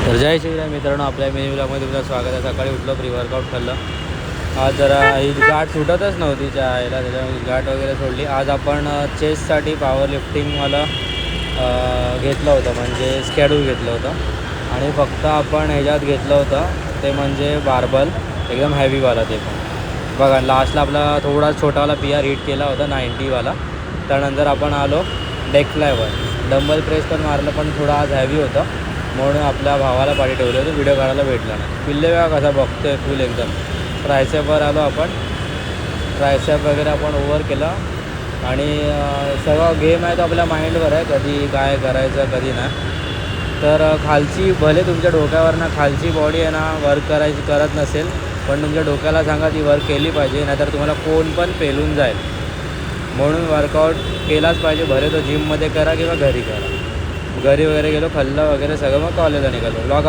तर जय शिवराय मित्रांनो, आपल्या मिनी ब्लॉगमध्ये तुमचं स्वागत आहे. सकाळी उठलो, प्री वर्कआउट खाल्लं. आज जरा ही गाठ सुटतच नव्हती आईला, त्याच्यामुळे गाठ वगैरे सोडली. आज आपण चेस्टसाठी पॉवर लिफ्टिंगवाला घेतलं होतं, म्हणजे स्केड्यूल घेतलं होतं. आणि फक्त आपण ह्याच्यात घेतलं होतं ते म्हणजे बार्बल एकदम हॅवीवाला. ते पण बघा लास्टला आपला थोडा छोटावाला PR हिट केला होता 90वाला. त्यानंतर आपण आलो डेकफ्लायवर. डंबल प्रेस पण मारलं, पण थोडं आज हॅवी होतं म्हणून आपल्या भावाला पाठी ठेवलं होतं. व्हिडिओ काढायला भेटला नाही. पिल्ले वेळा कसा बघतोय फुल एकदम. ट्रायसेपवर आलो आपण. ट्रायसेप वगैरे आपण ओव्हर केलं. आणि सगळं गेम आहे तो आपल्या माइंडवर आहे, कधी काय करायचं कधी नाही. तर खालची भले तुमच्या डोक्यावरनं खालची बॉडी आहे ना वर्क करत नसेल, पण तुमच्या डोक्याला सांगा ती वर्क केली पाहिजे, नाहीतर तुम्हाला कोण पण पेलून जाईल. म्हणून वर्कआउट केलाच पाहिजे, भले तो जिममध्ये करा किंवा घरी करा. घरी वगैरे गेलो, खाल्लं वगैरे सगळं, मग कॉलेजला निघालो. ब्लॉग